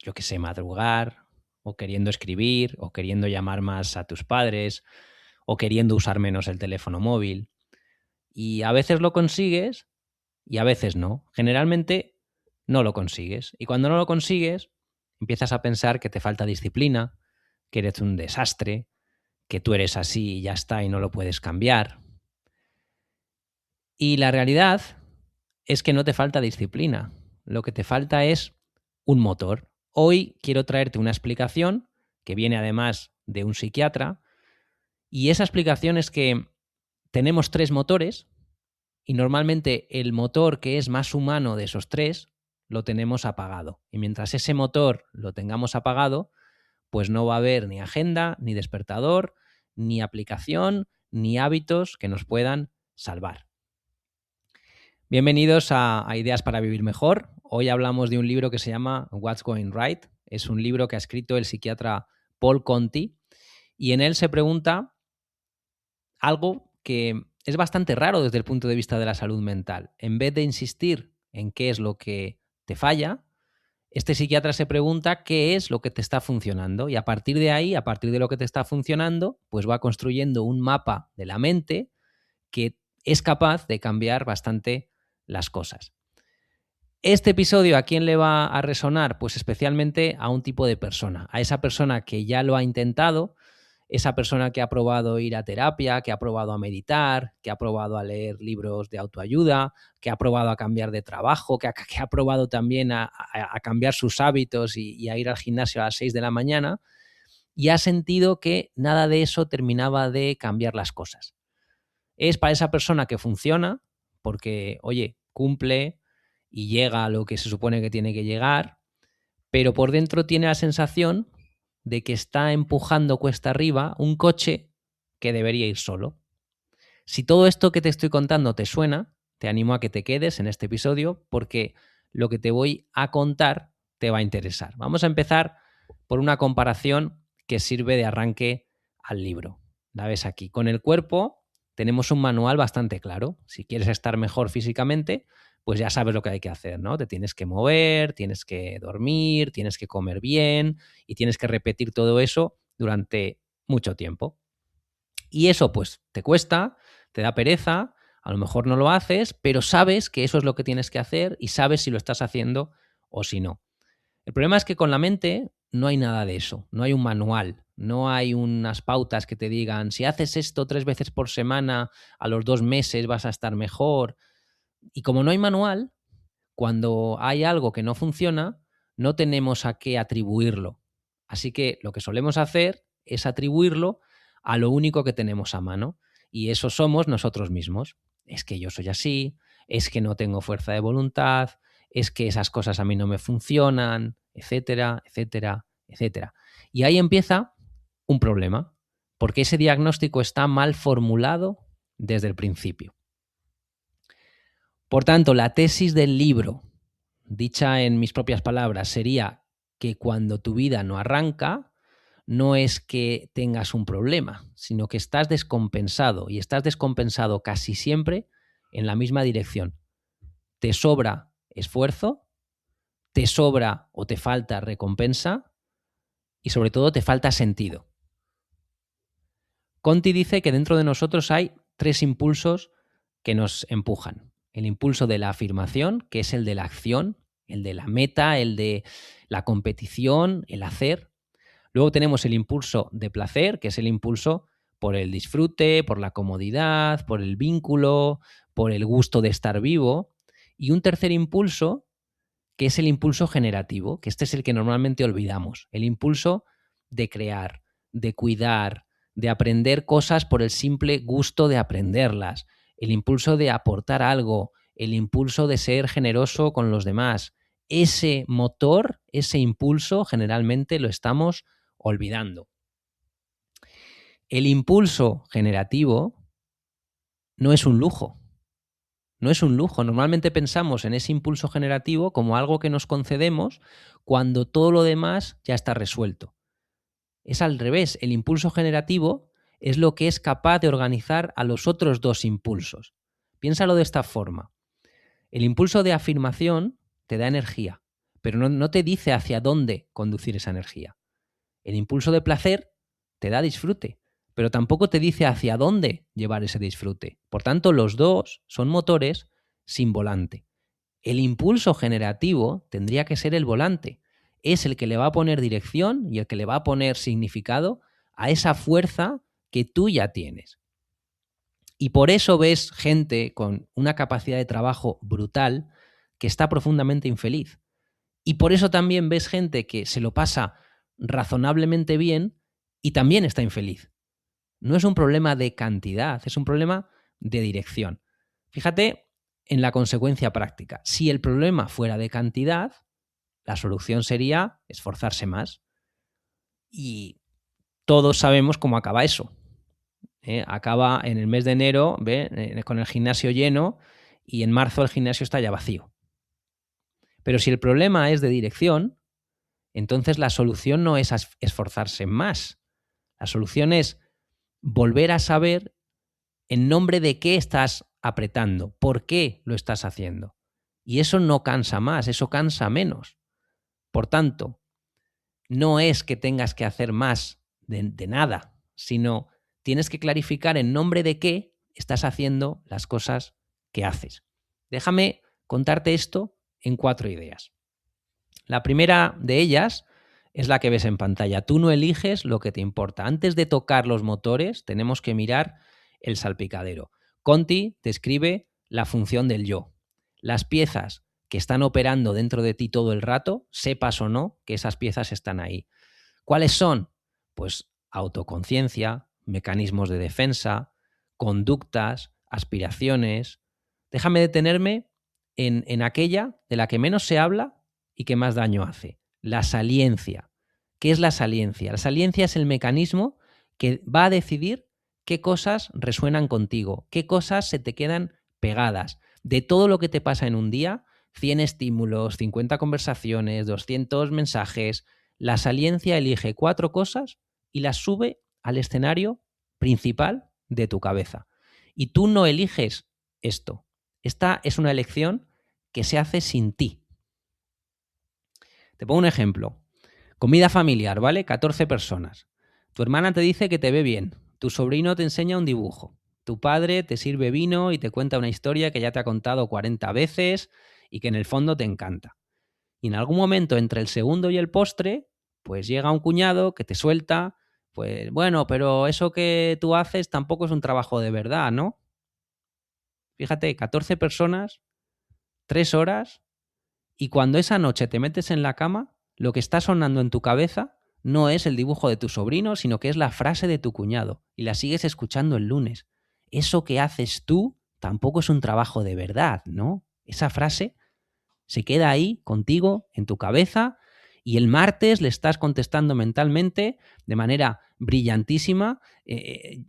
yo qué sé, madrugar, o queriendo escribir, o queriendo llamar más a tus padres, o queriendo usar menos el teléfono móvil. Y a veces lo consigues y a veces no. Generalmente no lo consigues. Y cuando no lo consigues, empiezas a pensar que te falta disciplina, que eres un desastre, que tú eres así y ya está y no lo puedes cambiar. Y la realidad es que no te falta disciplina. Lo que te falta es un motor. Hoy quiero traerte una explicación que viene además de un psiquiatra, y esa explicación es que tenemos tres motores y normalmente el motor que es más humano de esos tres lo tenemos apagado. Y mientras ese motor lo tengamos apagado, pues no va a haber ni agenda, ni despertador, ni aplicación, ni hábitos que nos puedan salvar. Bienvenidos a Ideas para Vivir Mejor. Hoy hablamos de un libro que se llama What's Going Right. Es un libro que ha escrito el psiquiatra Paul Conti y en él se pregunta algo que es bastante raro desde el punto de vista de la salud mental. En vez de insistir en qué es lo que te falla, este psiquiatra se pregunta qué es lo que te está funcionando y a partir de ahí, a partir de lo que te está funcionando, pues va construyendo un mapa de la mente que es capaz de cambiar bastante las cosas. Este episodio, ¿a quién le va a resonar? Pues especialmente a un tipo de persona, a esa persona que ya lo ha intentado, esa persona que ha probado ir a terapia, que ha probado a meditar, que ha probado a leer libros de autoayuda, que ha probado a cambiar de trabajo, que ha probado también a cambiar sus hábitos y a ir al gimnasio a las 6 de la mañana y ha sentido que nada de eso terminaba de cambiar las cosas. Es para esa persona que funciona porque, oye, cumple y llega a lo que se supone que tiene que llegar, pero por dentro tiene la sensación de que está empujando cuesta arriba un coche que debería ir solo. Si todo esto que te estoy contando te suena, te animo a que te quedes en este episodio porque lo que te voy a contar te va a interesar. Vamos a empezar por una comparación que sirve de arranque al libro. La ves aquí. Con el cuerpo tenemos un manual bastante claro. Si quieres estar mejor físicamente, pues ya sabes lo que hay que hacer, ¿no? Te tienes que mover, tienes que dormir, tienes que comer bien y tienes que repetir todo eso durante mucho tiempo. Y eso pues te cuesta, te da pereza, a lo mejor no lo haces, pero sabes que eso es lo que tienes que hacer y sabes si lo estás haciendo o si no. El problema es que con la mente no hay nada de eso, no hay un manual, no hay unas pautas que te digan si haces esto 3 veces por semana, a los 2 meses vas a estar mejor. Y como no hay manual, cuando hay algo que no funciona, no tenemos a qué atribuirlo. Así que lo que solemos hacer es atribuirlo a lo único que tenemos a mano. Y eso somos nosotros mismos. Es que yo soy así, es que no tengo fuerza de voluntad, es que esas cosas a mí no me funcionan, etcétera, etcétera, etcétera. Y ahí empieza un problema, porque ese diagnóstico está mal formulado desde el principio. Por tanto, la tesis del libro, dicha en mis propias palabras, sería que cuando tu vida no arranca, no es que tengas un problema, sino que estás descompensado y estás descompensado casi siempre en la misma dirección. Te sobra esfuerzo, te sobra o te falta recompensa y sobre todo te falta sentido. Conti dice que dentro de nosotros hay 3 impulsos que nos empujan. El impulso de la afirmación, que es el de la acción, el de la meta, el de la competición, el hacer. Luego tenemos el impulso de placer, que es el impulso por el disfrute, por la comodidad, por el vínculo, por el gusto de estar vivo. Y un tercer impulso, que es el impulso generativo, que este es el que normalmente olvidamos. El impulso de crear, de cuidar, de aprender cosas por el simple gusto de aprenderlas. El impulso de aportar algo, el impulso de ser generoso con los demás. Ese motor, ese impulso, generalmente lo estamos olvidando. El impulso generativo no es un lujo. No es un lujo. Normalmente pensamos en ese impulso generativo como algo que nos concedemos cuando todo lo demás ya está resuelto. Es al revés. El impulso generativo es lo que es capaz de organizar a los otros 2 impulsos. Piénsalo de esta forma. El impulso de afirmación te da energía, pero no te dice hacia dónde conducir esa energía. El impulso de placer te da disfrute, pero tampoco te dice hacia dónde llevar ese disfrute. Por tanto, los dos son motores sin volante. El impulso generativo tendría que ser el volante. Es el que le va a poner dirección y el que le va a poner significado a esa fuerza que tú ya tienes. Y por eso ves gente con una capacidad de trabajo brutal que está profundamente infeliz. Y por eso también ves gente que se lo pasa razonablemente bien y también está infeliz. No es un problema de cantidad, es un problema de dirección. Fíjate en la consecuencia práctica. Si el problema fuera de cantidad, la solución sería esforzarse más. Y todos sabemos cómo acaba eso. Acaba en el mes de enero con el gimnasio lleno y en marzo el gimnasio está ya vacío. Pero si el problema es de dirección, entonces la solución no es esforzarse más. La solución es volver a saber en nombre de qué estás apretando, por qué lo estás haciendo. Y eso no cansa más, eso cansa menos. Por tanto, no es que tengas que hacer más de nada, sino tienes que clarificar en nombre de qué estás haciendo las cosas que haces. Déjame contarte esto en 4 ideas. La primera de ellas es la que ves en pantalla. Tú no eliges lo que te importa. Antes de tocar los motores, tenemos que mirar el salpicadero. Conti describe la función del yo. Las piezas que están operando dentro de ti todo el rato, sepas o no que esas piezas están ahí. ¿Cuáles son? Pues autoconciencia, mecanismos de defensa, conductas, aspiraciones. Déjame detenerme en aquella de la que menos se habla y que más daño hace. La saliencia. ¿Qué es la saliencia? La saliencia es el mecanismo que va a decidir qué cosas resuenan contigo, qué cosas se te quedan pegadas. De todo lo que te pasa en un día, 100 estímulos, 50 conversaciones, 200 mensajes, la saliencia elige 4 cosas y las sube al escenario principal de tu cabeza. Y tú no eliges esto. Esta es una elección que se hace sin ti. Te pongo un ejemplo. Comida familiar, ¿vale? 14 personas. Tu hermana te dice que te ve bien. Tu sobrino te enseña un dibujo. Tu padre te sirve vino y te cuenta una historia que ya te ha contado 40 veces y que en el fondo te encanta. Y en algún momento entre el segundo y el postre, pues llega un cuñado que te suelta, pues bueno, pero eso que tú haces tampoco es un trabajo de verdad, ¿no? Fíjate, 14 personas, 3 horas, y cuando esa noche te metes en la cama, lo que está sonando en tu cabeza no es el dibujo de tu sobrino, sino que es la frase de tu cuñado, y la sigues escuchando el lunes. Eso que haces tú tampoco es un trabajo de verdad, ¿no? Esa frase se queda ahí contigo, en tu cabeza, y el martes le estás contestando mentalmente de manera brillantísima,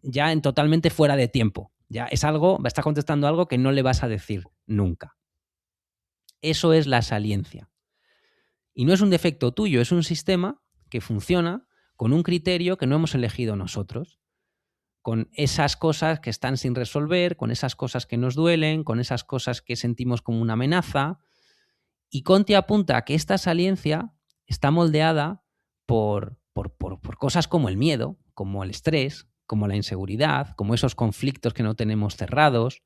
ya en totalmente fuera de tiempo. Ya es algo, está contestando algo que no le vas a decir nunca. Eso es la saliencia. Y no es un defecto tuyo, es un sistema que funciona con un criterio que no hemos elegido nosotros, con esas cosas que están sin resolver, con esas cosas que nos duelen, con esas cosas que sentimos como una amenaza. Y Conti apunta a que esta saliencia está moldeada por cosas como el miedo, como el estrés, como la inseguridad, como esos conflictos que no tenemos cerrados,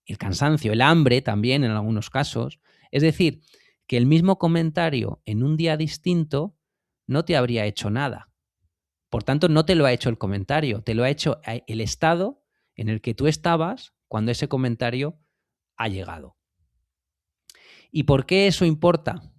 el cansancio, el hambre también en algunos casos. Es decir, que el mismo comentario en un día distinto no te habría hecho nada. Por tanto, no te lo ha hecho el comentario, te lo ha hecho el estado en el que tú estabas cuando ese comentario ha llegado. ¿Y por qué eso importa?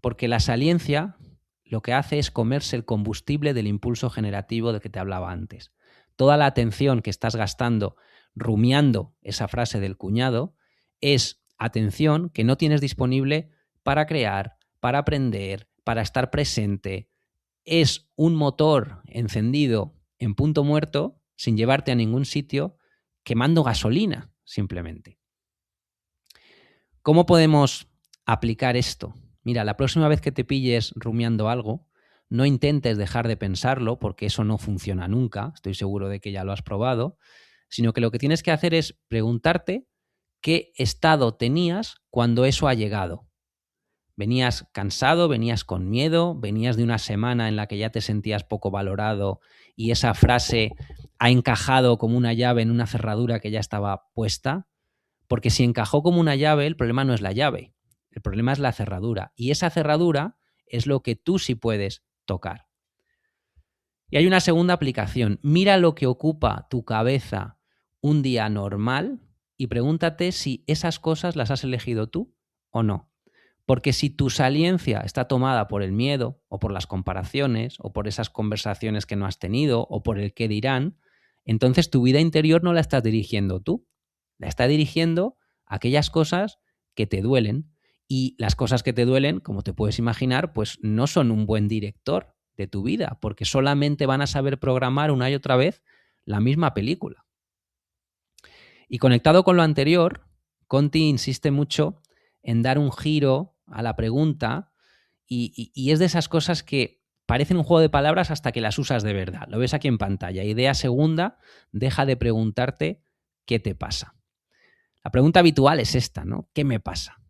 Porque la saliencia lo que hace es comerse el combustible del impulso generativo del que te hablaba antes. Toda la atención que estás gastando rumiando esa frase del cuñado es atención que no tienes disponible para crear, para aprender, para estar presente. Es un motor encendido en punto muerto, sin llevarte a ningún sitio, quemando gasolina, simplemente. ¿Cómo podemos aplicar esto? Mira, la próxima vez que te pilles rumiando algo, no intentes dejar de pensarlo, porque eso no funciona nunca, estoy seguro de que ya lo has probado, sino que lo que tienes que hacer es preguntarte qué estado tenías cuando eso ha llegado. Venías cansado, venías con miedo, venías de una semana en la que ya te sentías poco valorado y esa frase ha encajado como una llave en una cerradura que ya estaba puesta. Porque si encajó como una llave, el problema no es la llave, el problema es la cerradura. Y esa cerradura es lo que tú sí puedes tocar. Y hay una segunda aplicación. Mira lo que ocupa tu cabeza un día normal y pregúntate si esas cosas las has elegido tú o no. Porque si tu saliencia está tomada por el miedo o por las comparaciones o por esas conversaciones que no has tenido o por el qué dirán, entonces tu vida interior no la estás dirigiendo tú. La está dirigiendo a aquellas cosas que te duelen. Y las cosas que te duelen, como te puedes imaginar, pues no son un buen director de tu vida, porque solamente van a saber programar una y otra vez la misma película. Y conectado con lo anterior, Conti insiste mucho en dar un giro a la pregunta y es de esas cosas que parecen un juego de palabras hasta que las usas de verdad. Lo ves aquí en pantalla. Idea segunda, deja de preguntarte qué te pasa. La pregunta habitual es esta, ¿no? ¿Qué me pasa?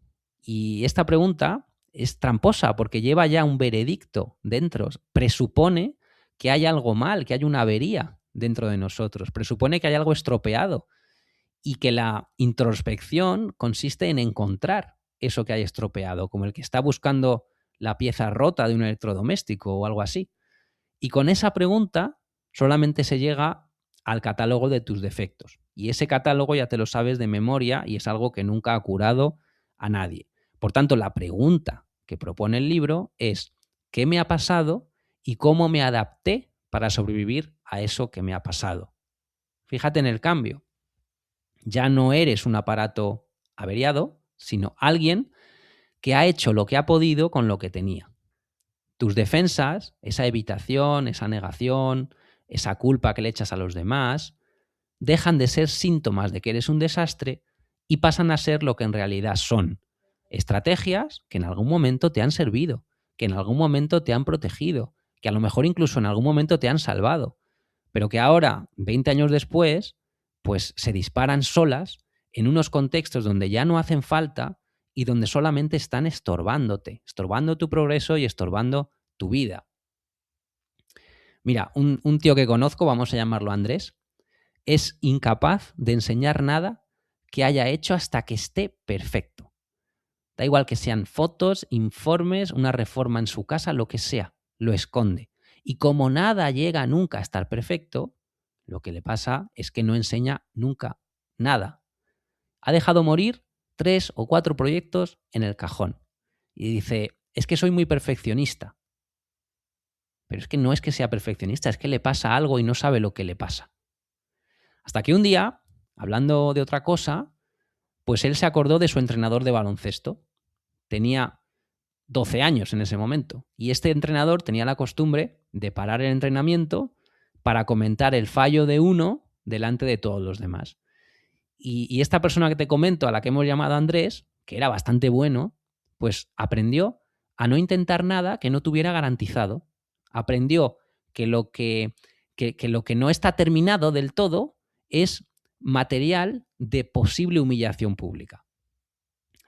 Y esta pregunta es tramposa porque lleva ya un veredicto dentro. Presupone que hay algo mal, que hay una avería dentro de nosotros. Presupone que hay algo estropeado y que la introspección consiste en encontrar eso que hay estropeado, como el que está buscando la pieza rota de un electrodoméstico o algo así. Y con esa pregunta solamente se llega al catálogo de tus defectos. Y ese catálogo ya te lo sabes de memoria y es algo que nunca ha curado a nadie. Por tanto, la pregunta que propone el libro es ¿qué me ha pasado y cómo me adapté para sobrevivir a eso que me ha pasado? Fíjate en el cambio. Ya no eres un aparato averiado, sino alguien que ha hecho lo que ha podido con lo que tenía. Tus defensas, esa evitación, esa negación, esa culpa que le echas a los demás, dejan de ser síntomas de que eres un desastre y pasan a ser lo que en realidad son. Estrategias que en algún momento te han servido, que en algún momento te han protegido, que a lo mejor incluso en algún momento te han salvado, pero que ahora, 20 años después, pues se disparan solas en unos contextos donde ya no hacen falta y donde solamente están estorbándote, estorbando tu progreso y estorbando tu vida. Mira, un tío que conozco, vamos a llamarlo Andrés, es incapaz de enseñar nada que haya hecho hasta que esté perfecto. Da igual que sean fotos, informes, una reforma en su casa, lo que sea, lo esconde. Y como nada llega nunca a estar perfecto, lo que le pasa es que no enseña nunca nada. Ha dejado morir 3 o 4 proyectos en el cajón. Y dice, es que soy muy perfeccionista. Pero es que no es que sea perfeccionista, es que le pasa algo y no sabe lo que le pasa. Hasta que un día, hablando de otra cosa, pues él se acordó de su entrenador de baloncesto. Tenía 12 años en ese momento. Y este entrenador tenía la costumbre de parar el entrenamiento para comentar el fallo de uno delante de todos los demás. Y esta persona que te comento, a la que hemos llamado Andrés, que era bastante bueno, pues aprendió a no intentar nada que no tuviera garantizado. Aprendió que lo que no está terminado del todo es material de posible humillación pública.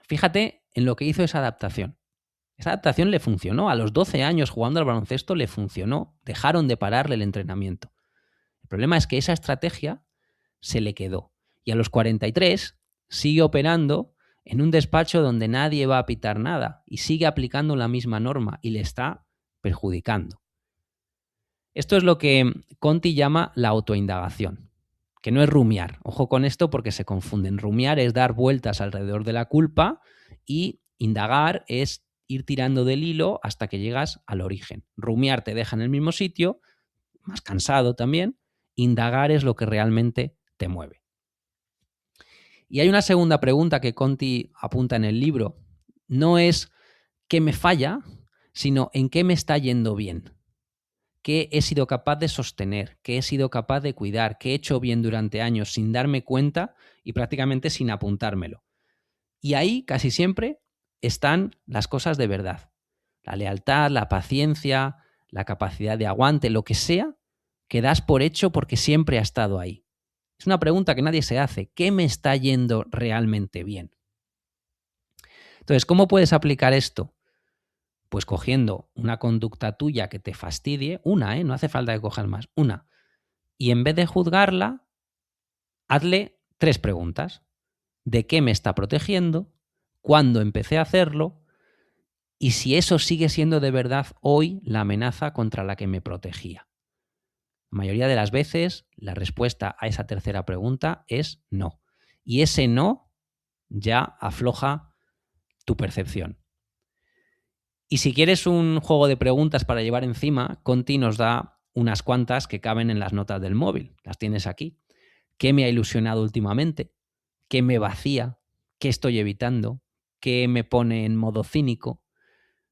Fíjate en lo que hizo esa adaptación. Esa adaptación le funcionó. A los 12 años jugando al baloncesto le funcionó. Dejaron de pararle el entrenamiento. El problema es que esa estrategia se le quedó. Y a los 43 sigue operando en un despacho donde nadie va a pitar nada y sigue aplicando la misma norma y le está perjudicando. Esto es lo que Conti llama la autoindagación, que no es rumiar. Ojo con esto porque se confunden. Rumiar es dar vueltas alrededor de la culpa y indagar es ir tirando del hilo hasta que llegas al origen. Rumiar te deja en el mismo sitio, más cansado también. Indagar es lo que realmente te mueve. Y hay una segunda pregunta que Conti apunta en el libro. No es qué me falla, sino en qué me está yendo bien. ¿Qué he sido capaz de sostener? ¿Qué he sido capaz de cuidar? ¿Qué he hecho bien durante años sin darme cuenta y prácticamente sin apuntármelo? Y ahí casi siempre están las cosas de verdad. La lealtad, la paciencia, la capacidad de aguante, lo que sea, que das por hecho porque siempre ha estado ahí. Es una pregunta que nadie se hace. ¿Qué me está yendo realmente bien? Entonces, ¿cómo puedes aplicar esto Pues cogiendo una conducta tuya que te fastidie, una, no hace falta que cojas más, una, y en vez de juzgarla, hazle 3 preguntas. ¿De qué me está protegiendo? ¿Cuándo empecé a hacerlo? Y si eso sigue siendo de verdad hoy la amenaza contra la que me protegía. La mayoría de las veces la respuesta a esa tercera pregunta es no. Y ese no ya afloja tu percepción. Y si quieres un juego de preguntas para llevar encima, Conti nos da unas cuantas que caben en las notas del móvil. Las tienes aquí. ¿Qué me ha ilusionado últimamente? ¿Qué me vacía? ¿Qué estoy evitando? ¿Qué me pone en modo cínico?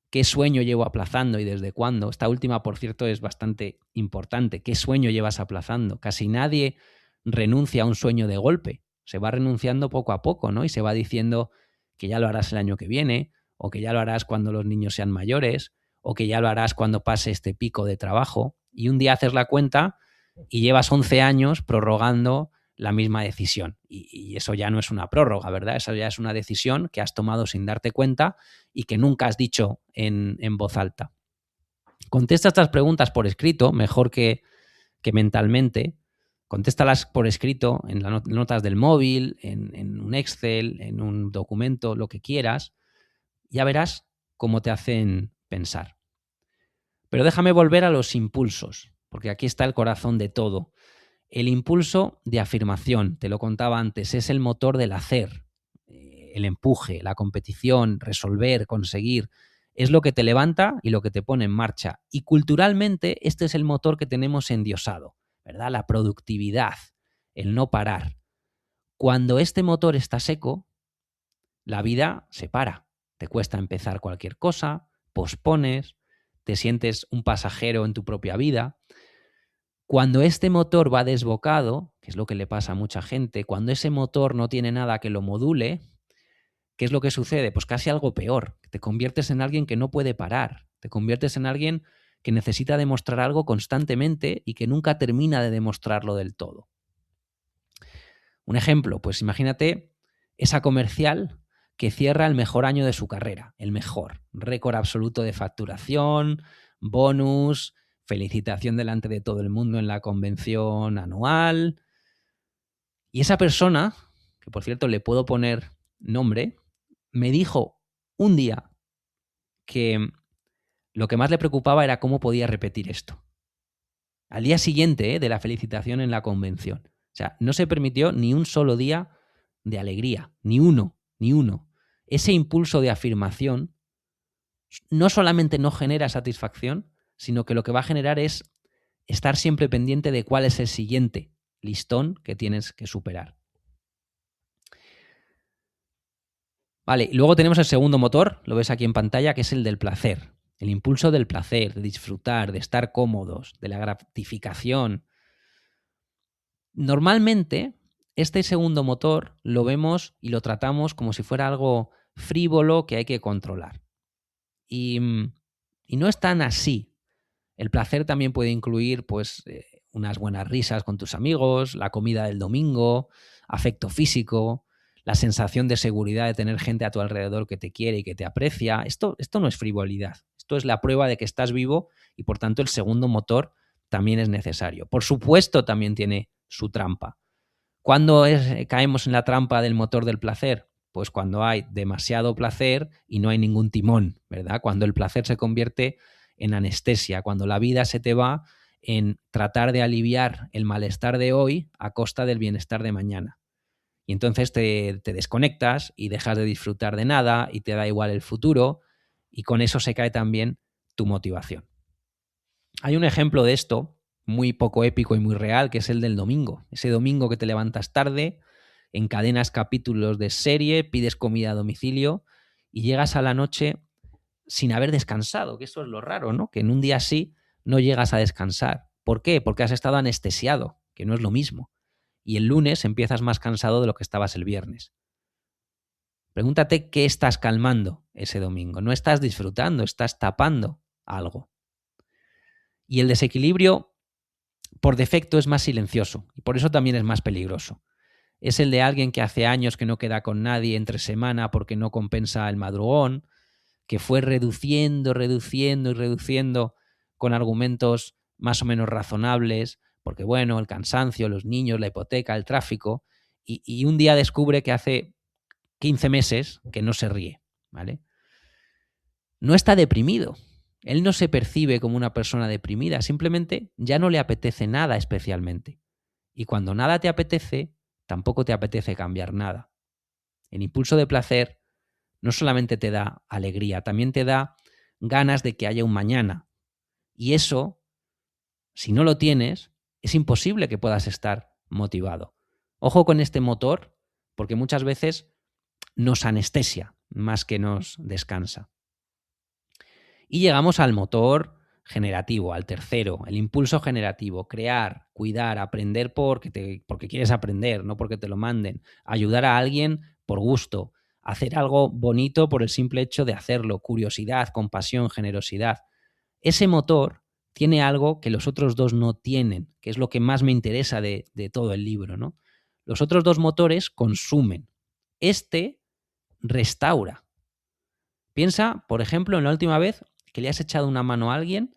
¿Qué sueño llevo aplazando y desde cuándo? Esta última, por cierto, es bastante importante. ¿Qué sueño llevas aplazando? Casi nadie renuncia a un sueño de golpe. Se va renunciando poco a poco, ¿no? Y se va diciendo que ya lo harás el año que viene, o que ya lo harás cuando los niños sean mayores, o que ya lo harás cuando pase este pico de trabajo. Y un día haces la cuenta y llevas 11 años prorrogando la misma decisión. Y eso ya no es una prórroga, ¿verdad? Eso ya es una decisión que has tomado sin darte cuenta y que nunca has dicho en voz alta. Contesta estas preguntas por escrito, mejor que mentalmente. Contéstalas por escrito en las notas del móvil, en un Excel, en un documento, lo que quieras. Ya verás cómo te hacen pensar. Pero déjame volver a los impulsos, porque aquí está el corazón de todo. El impulso de afirmación, te lo contaba antes, es el motor del hacer, el empuje, la competición, resolver, conseguir. Es lo que te levanta y lo que te pone en marcha. Y culturalmente este es el motor que tenemos endiosado, ¿verdad? La productividad, el no parar. Cuando este motor está seco, la vida se para. Te cuesta empezar cualquier cosa, pospones, te sientes un pasajero en tu propia vida. Cuando este motor va desbocado, que es lo que le pasa a mucha gente, cuando ese motor no tiene nada que lo module, ¿qué es lo que sucede? Pues casi algo peor. Te conviertes en alguien que no puede parar. Te conviertes en alguien que necesita demostrar algo constantemente y que nunca termina de demostrarlo del todo. Un ejemplo, pues imagínate esa comercial que cierra el mejor año de su carrera, el mejor, récord absoluto de facturación, bonus, felicitación delante de todo el mundo en la convención anual. Y esa persona, que por cierto le puedo poner nombre, me dijo un día que lo que más le preocupaba era cómo podía repetir esto. Al día siguiente de la felicitación en la convención. O sea, no se permitió ni un solo día de alegría, ni uno. Ese impulso de afirmación no solamente no genera satisfacción, sino que lo que va a generar es estar siempre pendiente de cuál es el siguiente listón que tienes que superar. Vale, y luego tenemos el segundo motor, lo ves aquí en pantalla, que es el del placer. El impulso del placer, de disfrutar, de estar cómodos, de la gratificación. Normalmente, este segundo motor lo vemos y lo tratamos como si fuera algo frívolo que hay que controlar. Y no es tan así. El placer también puede incluir pues, unas buenas risas con tus amigos, la comida del domingo, afecto físico, la sensación de seguridad de tener gente a tu alrededor que te quiere y que te aprecia. Esto no es frivolidad. Esto es la prueba de que estás vivo y por tanto el segundo motor también es necesario. Por supuesto también tiene su trampa. ¿Cuándo caemos en la trampa del motor del placer? Pues cuando hay demasiado placer y no hay ningún timón, ¿verdad? Cuando el placer se convierte en anestesia, cuando la vida se te va en tratar de aliviar el malestar de hoy a costa del bienestar de mañana. Y entonces te desconectas y dejas de disfrutar de nada y te da igual el futuro y con eso se cae también tu motivación. Hay un ejemplo de esto muy poco épico y muy real, que es el del domingo. Ese domingo que te levantas tarde, encadenas capítulos de serie, pides comida a domicilio y llegas a la noche sin haber descansado, que eso es lo raro, ¿no? Que en un día así no llegas a descansar. ¿Por qué? Porque has estado anestesiado, que no es lo mismo. Y el lunes empiezas más cansado de lo que estabas el viernes. Pregúntate qué estás calmando ese domingo. No estás disfrutando, estás tapando algo. Y el desequilibrio, por defecto, es más silencioso y por eso también es más peligroso. Es el de alguien que hace años que no queda con nadie entre semana porque no compensa el madrugón, que fue reduciendo con argumentos más o menos razonables, porque bueno, el cansancio, los niños, la hipoteca, el tráfico, y un día descubre que hace 15 meses que no se ríe, ¿vale? No está deprimido. Él no se percibe como una persona deprimida, simplemente ya no le apetece nada especialmente. Y cuando nada te apetece, tampoco te apetece cambiar nada. El impulso de placer no solamente te da alegría, también te da ganas de que haya un mañana. Y eso, si no lo tienes, es imposible que puedas estar motivado. Ojo con este motor, porque muchas veces nos anestesia más que nos descansa. Y llegamos al motor generativo, al tercero, el impulso generativo, crear, cuidar, aprender porque quieres aprender, no porque te lo manden, ayudar a alguien por gusto, hacer algo bonito por el simple hecho de hacerlo, curiosidad, compasión, generosidad. Ese motor tiene algo que los otros dos no tienen, que es lo que más me interesa de todo el libro, ¿no? Los otros dos motores consumen. Este restaura. Piensa, por ejemplo, en la última vez que le has echado una mano a alguien,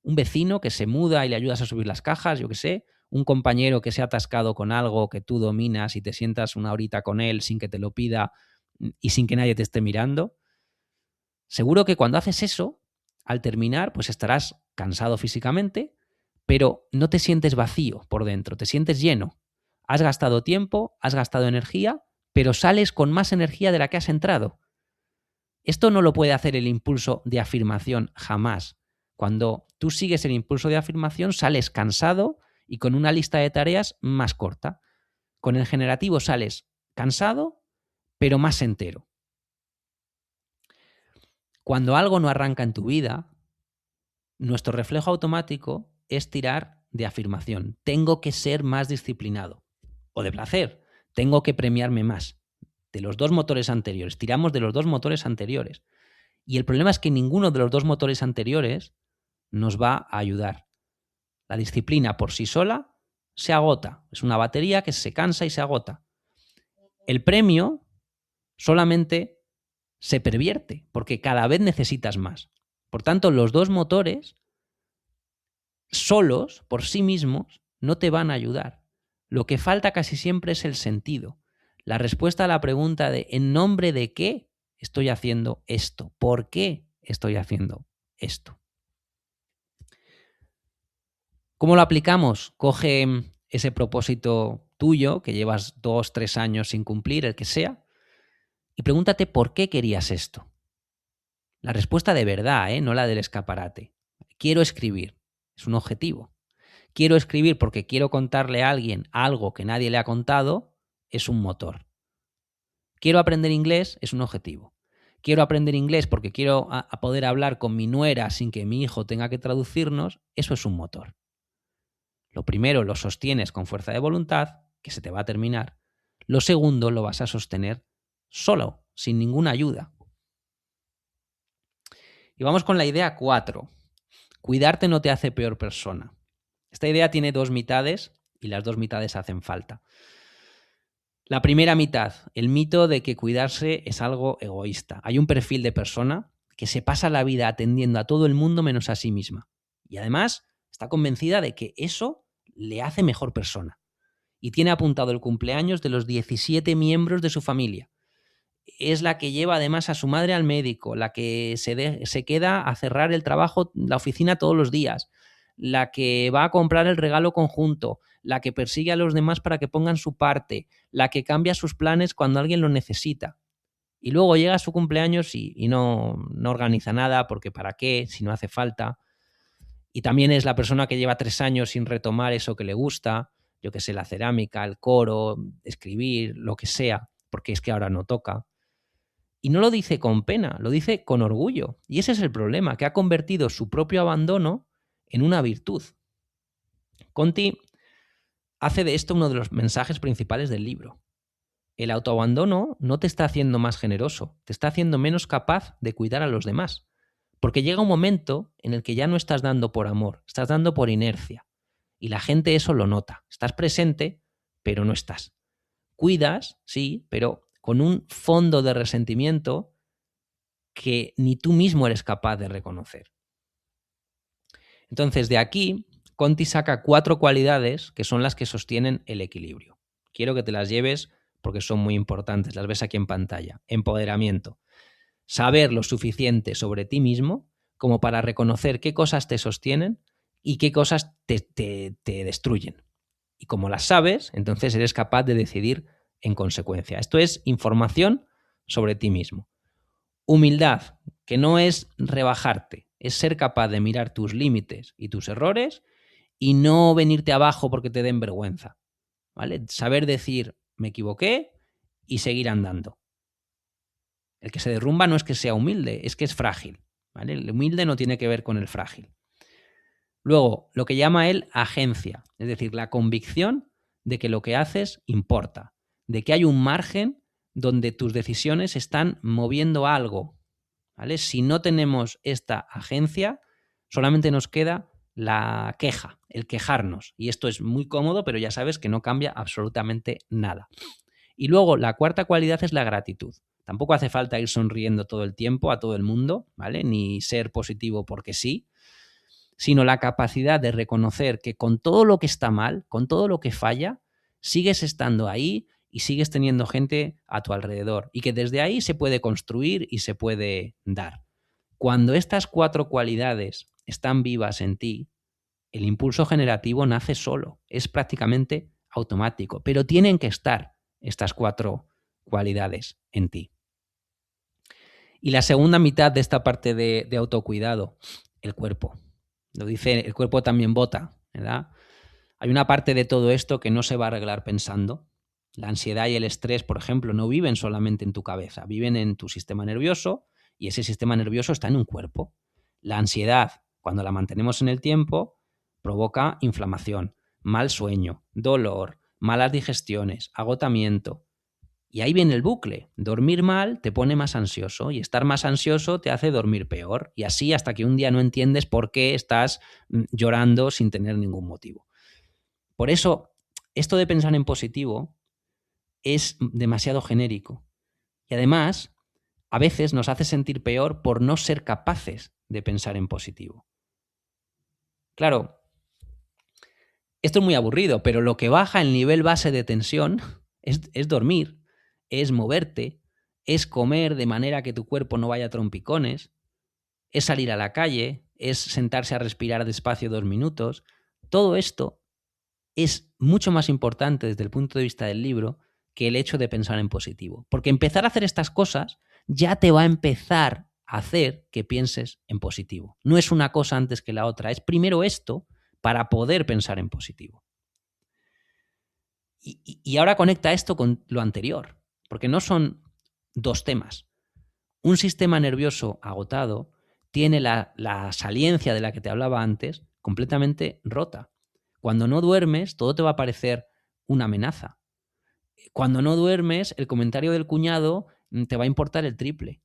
un vecino que se muda y le ayudas a subir las cajas, yo qué sé, un compañero que se ha atascado con algo que tú dominas y te sientas una horita con él sin que te lo pida y sin que nadie te esté mirando. Seguro que cuando haces eso, al terminar, pues estarás cansado físicamente, pero no te sientes vacío por dentro, te sientes lleno. Has gastado tiempo, has gastado energía, pero sales con más energía de la que has entrado. Esto no lo puede hacer el impulso de afirmación jamás. Cuando tú sigues el impulso de afirmación, sales cansado y con una lista de tareas más corta. Con el generativo sales cansado, pero más entero. Cuando algo no arranca en tu vida, nuestro reflejo automático es tirar de afirmación. Tengo que ser más disciplinado. O de placer. Tengo que premiarme más. De los dos motores anteriores. Tiramos de los dos motores anteriores. Y el problema es que ninguno de los dos motores anteriores nos va a ayudar. La disciplina por sí sola se agota. Es una batería que se cansa y se agota. El premio solamente se pervierte porque cada vez necesitas más. Por tanto, los dos motores solos, por sí mismos, no te van a ayudar. Lo que falta casi siempre es el sentido. La respuesta a la pregunta de ¿en nombre de qué estoy haciendo esto? ¿Por qué estoy haciendo esto? ¿Cómo lo aplicamos? Coge ese propósito tuyo que llevas 2, 3 años sin cumplir, el que sea, y pregúntate por qué querías esto. La respuesta de verdad, no la del escaparate. Quiero escribir. Es un objetivo. Quiero escribir porque quiero contarle a alguien algo que nadie le ha contado. Es un motor. Quiero aprender inglés. Es un objetivo. Quiero aprender inglés porque quiero a poder hablar con mi nuera sin que mi hijo tenga que traducirnos. Eso es un motor. Lo primero lo sostienes con fuerza de voluntad, que se te va a terminar. Lo segundo lo vas a sostener solo, sin ninguna ayuda. Y vamos con la idea 4. Cuidarte no te hace peor persona. Esta idea tiene dos mitades y las dos mitades hacen falta. La primera mitad, el mito de que cuidarse es algo egoísta. Hay un perfil de persona que se pasa la vida atendiendo a todo el mundo menos a sí misma. Y además está convencida de que eso le hace mejor persona. Y tiene apuntado el cumpleaños de los 17 miembros de su familia. Es la que lleva además a su madre al médico, la que se queda a cerrar el trabajo, la oficina todos los días, la que va a comprar el regalo conjunto, la que persigue a los demás para que pongan su parte, la que cambia sus planes cuando alguien lo necesita. Y luego llega su cumpleaños y no organiza nada, porque ¿para qué? Si no hace falta. Y también es la persona que lleva 3 años sin retomar eso que le gusta, yo que sé, la cerámica, el coro, escribir, lo que sea, porque es que ahora no toca. Y no lo dice con pena, lo dice con orgullo. Y ese es el problema, que ha convertido su propio abandono en una virtud. Conti hace de esto uno de los mensajes principales del libro. El autoabandono no te está haciendo más generoso, te está haciendo menos capaz de cuidar a los demás. Porque llega un momento en el que ya no estás dando por amor, estás dando por inercia. Y la gente eso lo nota. Estás presente, pero no estás. Cuidas, sí, pero con un fondo de resentimiento que ni tú mismo eres capaz de reconocer. Entonces, de aquí, Conti saca 4 cualidades que son las que sostienen el equilibrio. Quiero que te las lleves porque son muy importantes, las ves aquí en pantalla. Empoderamiento. Saber lo suficiente sobre ti mismo como para reconocer qué cosas te sostienen y qué cosas te destruyen. Y como las sabes, entonces eres capaz de decidir en consecuencia. Esto es información sobre ti mismo. Humildad, que no es rebajarte, es ser capaz de mirar tus límites y tus errores y no venirte abajo porque te den vergüenza. ¿Vale? Saber decir, me equivoqué y seguir andando. El que se derrumba no es que sea humilde, es que es frágil. ¿Vale? El humilde no tiene que ver con el frágil. Luego, lo que llama él agencia, es decir, la convicción de que lo que haces importa, de que hay un margen donde tus decisiones están moviendo algo. ¿Vale? Si no tenemos esta agencia, solamente nos queda la queja, el quejarnos. Y esto es muy cómodo, pero ya sabes que no cambia absolutamente nada. Y luego, la cuarta cualidad es la gratitud. Tampoco hace falta ir sonriendo todo el tiempo a todo el mundo, ¿vale? Ni ser positivo porque sí, sino la capacidad de reconocer que con todo lo que está mal, con todo lo que falla, sigues estando ahí y sigues teniendo gente a tu alrededor y que desde ahí se puede construir y se puede dar. Cuando estas 4 cualidades están vivas en ti, el impulso generativo nace solo, es prácticamente automático, pero tienen que estar estas 4 cualidades en ti. Y la segunda mitad de esta parte de autocuidado, el cuerpo. Lo dice, el cuerpo también vota, ¿verdad? Hay una parte de todo esto que no se va a arreglar pensando. La ansiedad y el estrés, por ejemplo, no viven solamente en tu cabeza, viven en tu sistema nervioso y ese sistema nervioso está en un cuerpo. La ansiedad, cuando la mantenemos en el tiempo, provoca inflamación, mal sueño, dolor, malas digestiones, agotamiento. Y ahí viene el bucle. Dormir mal te pone más ansioso y estar más ansioso te hace dormir peor. Y así hasta que un día no entiendes por qué estás llorando sin tener ningún motivo. Por eso, esto de pensar en positivo es demasiado genérico. Y además, a veces nos hace sentir peor por no ser capaces de pensar en positivo. Claro, esto es muy aburrido, pero lo que baja el nivel base de tensión es dormir, es moverte, es comer de manera que tu cuerpo no vaya a trompicones, es salir a la calle, es sentarse a respirar despacio 2 minutos. Todo esto es mucho más importante desde el punto de vista del libro que el hecho de pensar en positivo. Porque empezar a hacer estas cosas ya te va a empezar a hacer que pienses en positivo. No es una cosa antes que la otra, es primero esto para poder pensar en positivo. Y ahora conecta esto con lo anterior, porque no son 2 temas. Un sistema nervioso agotado tiene la saliencia de la que te hablaba antes completamente rota. Cuando no duermes, todo te va a parecer una amenaza. Cuando no duermes, el comentario del cuñado te va a importar el triple.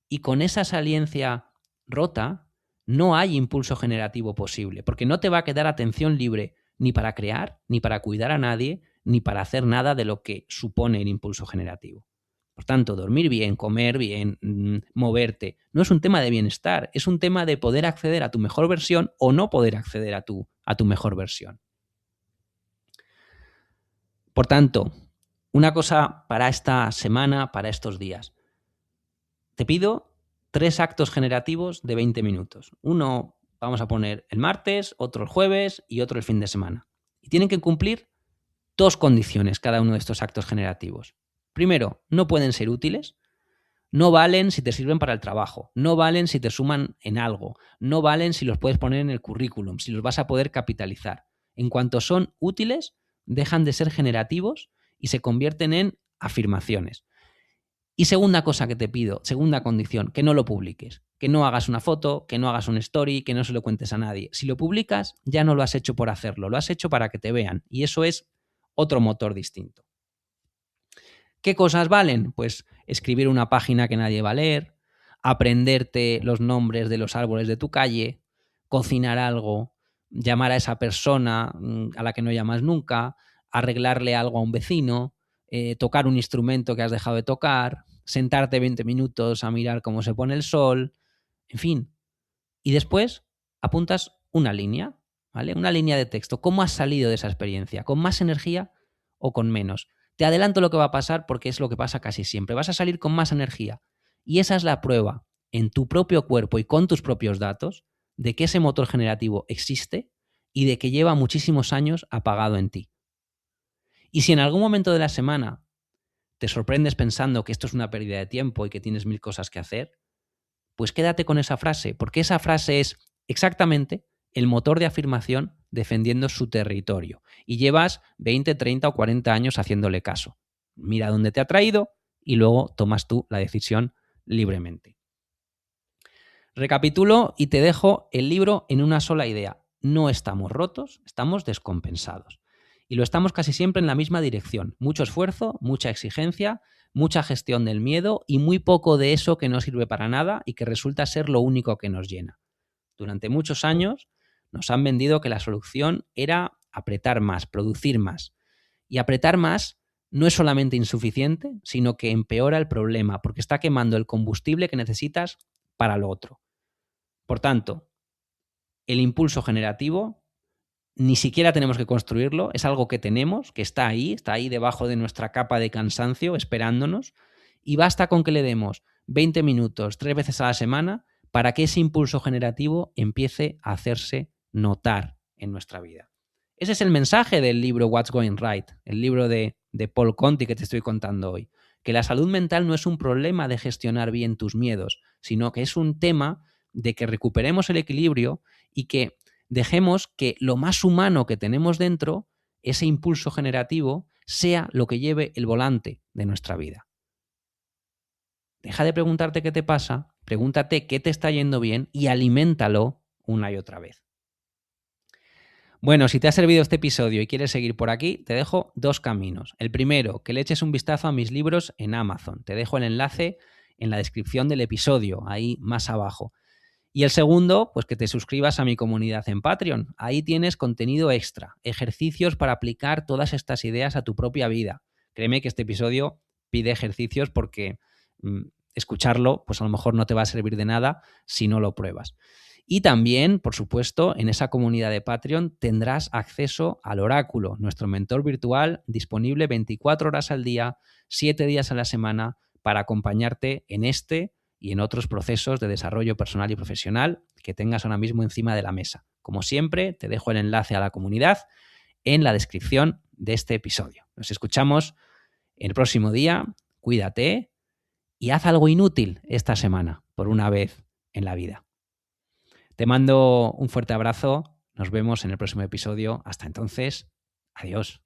Y con esa saliencia rota, no hay impulso generativo posible, porque no te va a quedar atención libre ni para crear, ni para cuidar a nadie, ni para hacer nada de lo que supone el impulso generativo. Por tanto, dormir bien, comer bien, moverte, no es un tema de bienestar, es un tema de poder acceder a tu mejor versión o no poder acceder a tu mejor versión. Por tanto, una cosa para esta semana, para estos días. Te pido 3 actos generativos de 20 minutos. Uno vamos a poner el martes, otro el jueves y otro el fin de semana. Y tienen que cumplir 2 condiciones cada uno de estos actos generativos. Primero, no pueden ser útiles. No valen si te sirven para el trabajo, no valen si te suman en algo, no valen si los puedes poner en el currículum, si los vas a poder capitalizar. En cuanto son útiles, dejan de ser generativos y se convierten en afirmaciones. Y segunda cosa que te pido, segunda condición, que no lo publiques, que no hagas una foto, que no hagas un story, que no se lo cuentes a nadie. Si lo publicas, ya no lo has hecho por hacerlo, lo has hecho para que te vean y eso es otro motor distinto. ¿Qué cosas valen? Pues escribir una página que nadie va a leer, aprenderte los nombres de los árboles de tu calle, cocinar algo, llamar a esa persona a la que no llamas nunca, arreglarle algo a un vecino, tocar un instrumento que has dejado de tocar, sentarte 20 minutos a mirar cómo se pone el sol, en fin. Y después apuntas una línea, ¿vale? Una línea de texto. ¿Cómo has salido de esa experiencia? ¿Con más energía o con menos? Te adelanto lo que va a pasar porque es lo que pasa casi siempre. Vas a salir con más energía. Y esa es la prueba en tu propio cuerpo y con tus propios datos de que ese motor generativo existe y de que lleva muchísimos años apagado en ti. Y si en algún momento de la semana te sorprendes pensando que esto es una pérdida de tiempo y que tienes 1000 cosas que hacer, pues quédate con esa frase, porque esa frase es exactamente el motor de afirmación defendiendo su territorio. Y llevas 20, 30 o 40 años haciéndole caso. Mira dónde te ha traído y luego tomas tú la decisión libremente. Recapitulo y te dejo el libro en una sola idea. No estamos rotos, estamos descompensados. Y lo estamos casi siempre en la misma dirección. Mucho esfuerzo, mucha exigencia, mucha gestión del miedo y muy poco de eso que no sirve para nada y que resulta ser lo único que nos llena. Durante muchos años nos han vendido que la solución era apretar más, producir más. Y apretar más no es solamente insuficiente, sino que empeora el problema porque está quemando el combustible que necesitas para lo otro. Por tanto, el impulso generativo ni siquiera tenemos que construirlo, es algo que tenemos, que está ahí debajo de nuestra capa de cansancio esperándonos y basta con que le demos 20 minutos 3 veces a la semana para que ese impulso generativo empiece a hacerse notar en nuestra vida. Ese es el mensaje del libro What's Going Right, el libro de Paul Conti que te estoy contando hoy, que la salud mental no es un problema de gestionar bien tus miedos, sino que es un tema de que recuperemos el equilibrio y que dejemos que lo más humano que tenemos dentro, ese impulso generativo, sea lo que lleve el volante de nuestra vida. Deja de preguntarte qué te pasa, pregúntate qué te está yendo bien y aliméntalo una y otra vez. Bueno, si te ha servido este episodio y quieres seguir por aquí, te dejo 2 caminos. El primero, que le eches un vistazo a mis libros en Amazon. Te dejo el enlace en la descripción del episodio, ahí más abajo. Y el segundo, pues que te suscribas a mi comunidad en Patreon. Ahí tienes contenido extra, ejercicios para aplicar todas estas ideas a tu propia vida. Créeme que este episodio pide ejercicios porque escucharlo, pues a lo mejor no te va a servir de nada si no lo pruebas. Y también, por supuesto, en esa comunidad de Patreon tendrás acceso al Oráculo, nuestro mentor virtual disponible 24 horas al día, 7 días a la semana, para acompañarte en este y en otros procesos de desarrollo personal y profesional que tengas ahora mismo encima de la mesa. Como siempre, te dejo el enlace a la comunidad en la descripción de este episodio. Nos escuchamos el próximo día, cuídate y haz algo inútil esta semana, por una vez en la vida. Te mando un fuerte abrazo, nos vemos en el próximo episodio. Hasta entonces, adiós.